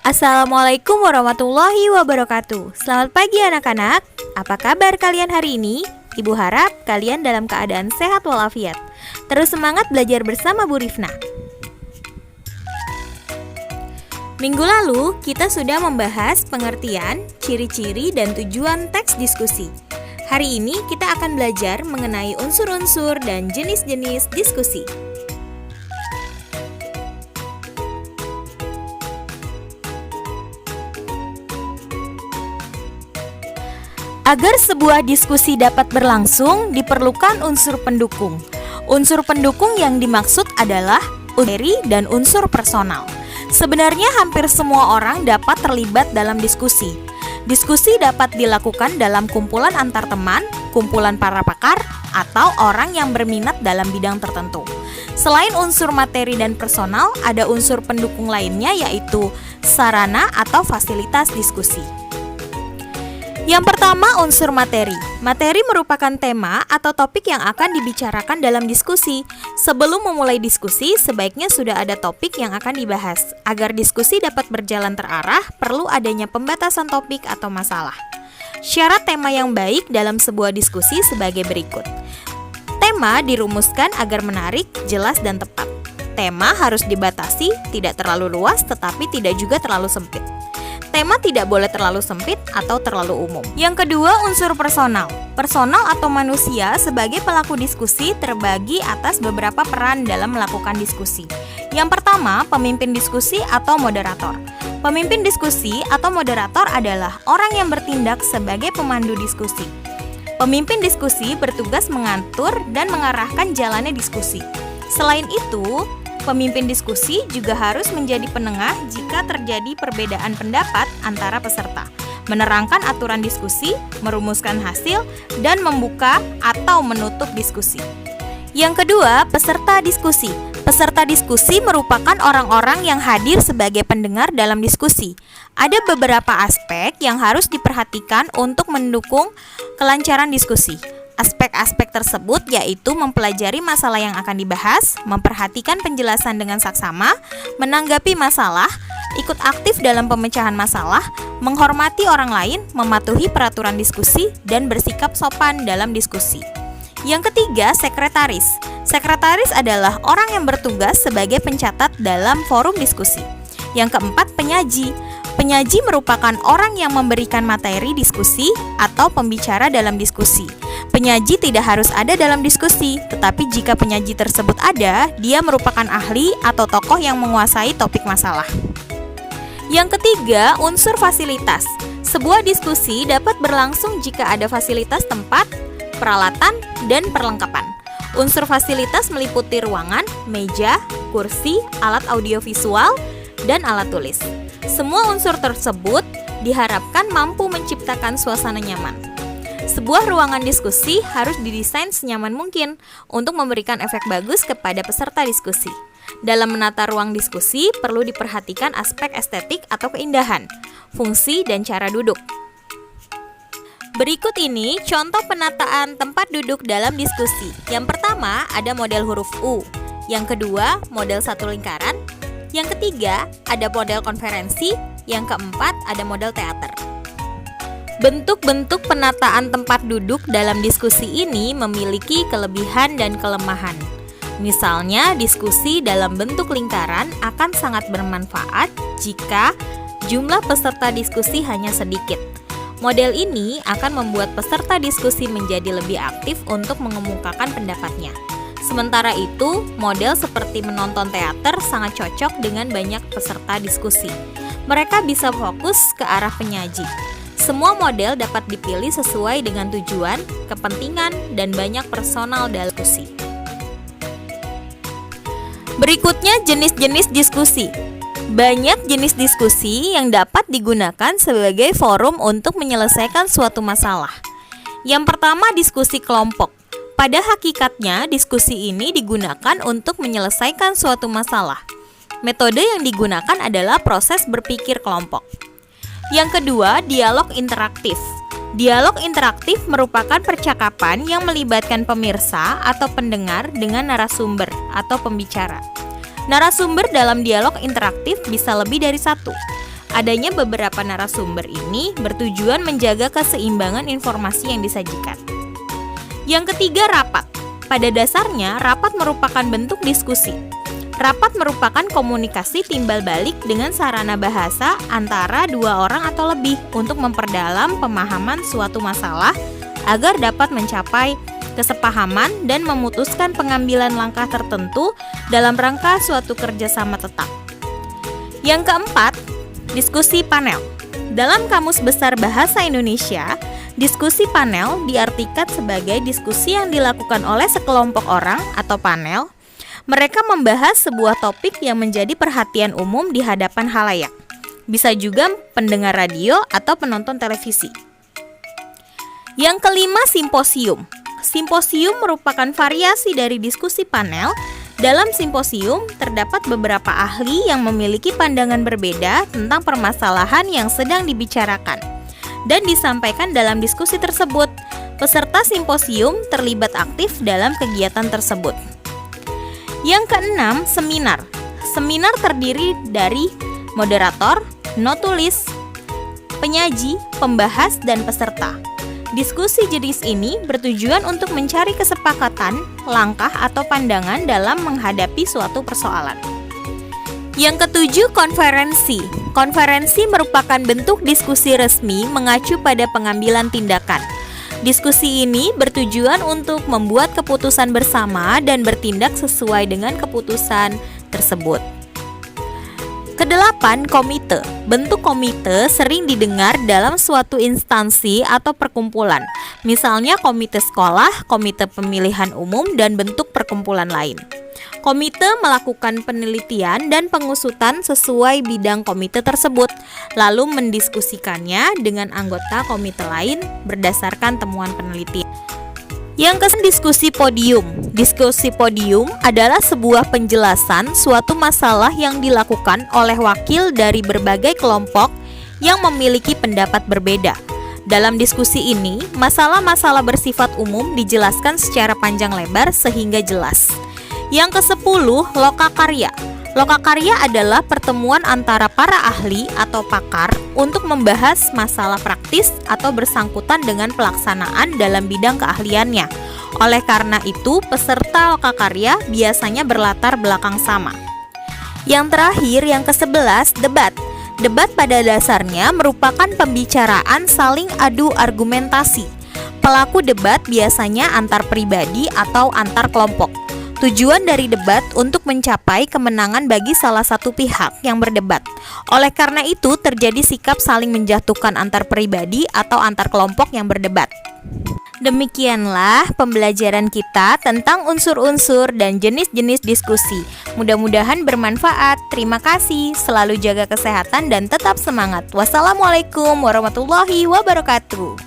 Assalamualaikum warahmatullahi wabarakatuh. Selamat pagi anak-anak. Apa kabar kalian hari ini? Ibu harap kalian dalam keadaan sehat walafiat. Terus semangat belajar bersama Bu Rifna. Minggu lalu kita sudah membahas pengertian, ciri-ciri, dan tujuan teks diskusi. Hari ini kita akan belajar mengenai unsur-unsur dan jenis-jenis diskusi. Agar sebuah diskusi dapat berlangsung, diperlukan unsur pendukung. Unsur pendukung yang dimaksud adalah materi dan unsur personal. Sebenarnya hampir semua orang dapat terlibat dalam diskusi. Diskusi dapat dilakukan dalam kumpulan antar teman, kumpulan para pakar, atau orang yang berminat dalam bidang tertentu. Selain unsur materi dan personal, ada unsur pendukung lainnya yaitu sarana atau fasilitas diskusi. Yang pertama, unsur materi. Materi merupakan tema atau topik yang akan dibicarakan dalam diskusi. Sebelum memulai diskusi, sebaiknya sudah ada topik yang akan dibahas. Agar diskusi dapat berjalan terarah, perlu adanya pembatasan topik atau masalah. Syarat tema yang baik dalam sebuah diskusi sebagai berikut. Tema dirumuskan agar menarik, jelas, dan tepat. Tema harus dibatasi, tidak terlalu luas tetapi tidak juga terlalu sempit. Tema tidak boleh terlalu sempit atau terlalu umum. Yang kedua, unsur personal. Personal atau manusia sebagai pelaku diskusi terbagi atas beberapa peran dalam melakukan diskusi. Yang pertama, pemimpin diskusi atau moderator. Pemimpin diskusi atau moderator adalah orang yang bertindak sebagai pemandu diskusi. Pemimpin diskusi bertugas mengatur dan mengarahkan jalannya diskusi. Selain itu, pemimpin diskusi juga harus menjadi penengah jika terjadi perbedaan pendapat antara peserta, menerangkan aturan diskusi, merumuskan hasil, dan membuka atau menutup diskusi. Yang kedua, peserta diskusi. Peserta diskusi merupakan orang-orang yang hadir sebagai pendengar dalam diskusi. Ada beberapa aspek yang harus diperhatikan untuk mendukung kelancaran diskusi. Aspek-aspek tersebut yaitu mempelajari masalah yang akan dibahas, memperhatikan penjelasan dengan saksama, menanggapi masalah, ikut aktif dalam pemecahan masalah, menghormati orang lain, mematuhi peraturan diskusi, dan bersikap sopan dalam diskusi. Yang ketiga, sekretaris. Sekretaris adalah orang yang bertugas sebagai pencatat dalam forum diskusi. Yang keempat, penyaji. Penyaji merupakan orang yang memberikan materi diskusi atau pembicara dalam diskusi. Penyaji tidak harus ada dalam diskusi, tetapi jika penyaji tersebut ada, dia merupakan ahli atau tokoh yang menguasai topik masalah. Yang ketiga, unsur fasilitas. Sebuah diskusi dapat berlangsung jika ada fasilitas tempat, peralatan, dan perlengkapan. Unsur fasilitas meliputi ruangan, meja, kursi, alat audiovisual, dan alat tulis. Semua unsur tersebut diharapkan mampu menciptakan suasana nyaman. Sebuah ruangan diskusi harus didesain senyaman mungkin untuk memberikan efek bagus kepada peserta diskusi. Dalam menata ruang diskusi, perlu diperhatikan aspek estetik atau keindahan, fungsi, dan cara duduk. Berikut ini contoh penataan tempat duduk dalam diskusi. Yang pertama, ada model huruf U. Yang kedua, model satu lingkaran. Yang ketiga, ada model konferensi. Yang keempat, ada model teater. Bentuk-bentuk penataan tempat duduk dalam diskusi ini memiliki kelebihan dan kelemahan. Misalnya, diskusi dalam bentuk lingkaran akan sangat bermanfaat jika jumlah peserta diskusi hanya sedikit. Model ini akan membuat peserta diskusi menjadi lebih aktif untuk mengemukakan pendapatnya. Sementara itu, model seperti menonton teater sangat cocok dengan banyak peserta diskusi. Mereka bisa fokus ke arah penyaji. Semua model dapat dipilih sesuai dengan tujuan, kepentingan, dan banyak personal dalam diskusi. Berikutnya, jenis-jenis diskusi. Banyak jenis diskusi yang dapat digunakan sebagai forum untuk menyelesaikan suatu masalah. Yang pertama, diskusi kelompok. Pada hakikatnya, diskusi ini digunakan untuk menyelesaikan suatu masalah. Metode yang digunakan adalah proses berpikir kelompok. Yang kedua, dialog interaktif. Dialog interaktif merupakan percakapan yang melibatkan pemirsa atau pendengar dengan narasumber atau pembicara. Narasumber dalam dialog interaktif bisa lebih dari satu. Adanya beberapa narasumber ini bertujuan menjaga keseimbangan informasi yang disajikan. Yang ketiga, rapat. Pada dasarnya, rapat merupakan bentuk diskusi. Rapat merupakan komunikasi timbal balik dengan sarana bahasa antara dua orang atau lebih untuk memperdalam pemahaman suatu masalah agar dapat mencapai kesepahaman dan memutuskan pengambilan langkah tertentu dalam rangka suatu kerjasama tetap. Yang keempat, diskusi panel. Dalam Kamus Besar Bahasa Indonesia, diskusi panel diartikan sebagai diskusi yang dilakukan oleh sekelompok orang atau panel. Mereka membahas sebuah topik yang menjadi perhatian umum di hadapan khalayak. Bisa juga pendengar radio atau penonton televisi. Yang kelima, simposium. Simposium merupakan variasi dari diskusi panel. Dalam simposium, terdapat beberapa ahli yang memiliki pandangan berbeda tentang permasalahan yang sedang dibicarakan dan disampaikan dalam diskusi tersebut. Peserta simposium terlibat aktif dalam kegiatan tersebut. Yang keenam, seminar. Seminar terdiri dari moderator, notulis, penyaji, pembahas, dan peserta. Diskusi jenis ini bertujuan untuk mencari kesepakatan, langkah, atau pandangan dalam menghadapi suatu persoalan. Yang ketujuh, konferensi. Konferensi merupakan bentuk diskusi resmi mengacu pada pengambilan tindakan. Diskusi ini bertujuan untuk membuat keputusan bersama dan bertindak sesuai dengan keputusan tersebut. Kedelapan, komite. Bentuk komite sering didengar dalam suatu instansi atau perkumpulan. Misalnya komite sekolah, komite pemilihan umum, dan bentuk perkumpulan lain. Komite melakukan penelitian dan pengusutan sesuai bidang komite tersebut, lalu mendiskusikannya dengan anggota komite lain berdasarkan temuan penelitian. Yang kesembilan, diskusi podium. Diskusi podium adalah sebuah penjelasan suatu masalah yang dilakukan oleh wakil dari berbagai kelompok yang memiliki pendapat berbeda. Dalam diskusi ini, masalah-masalah bersifat umum dijelaskan secara panjang lebar sehingga jelas. Yang kesepuluh, lokakarya. Lokakarya adalah pertemuan antara para ahli atau pakar untuk membahas masalah praktis atau bersangkutan dengan pelaksanaan dalam bidang keahliannya. Oleh karena itu, peserta lokakarya biasanya berlatar belakang sama. Yang terakhir, yang ke-11, debat. Debat pada dasarnya merupakan pembicaraan saling adu argumentasi. Pelaku debat biasanya antar pribadi atau antar kelompok. Tujuan dari debat untuk mencapai kemenangan bagi salah satu pihak yang berdebat. Oleh karena itu, terjadi sikap saling menjatuhkan antar pribadi atau antar kelompok yang berdebat. Demikianlah pembelajaran kita tentang unsur-unsur dan jenis-jenis diskusi. Mudah-mudahan bermanfaat. Terima kasih. Selalu jaga kesehatan dan tetap semangat. Wassalamualaikum warahmatullahi wabarakatuh.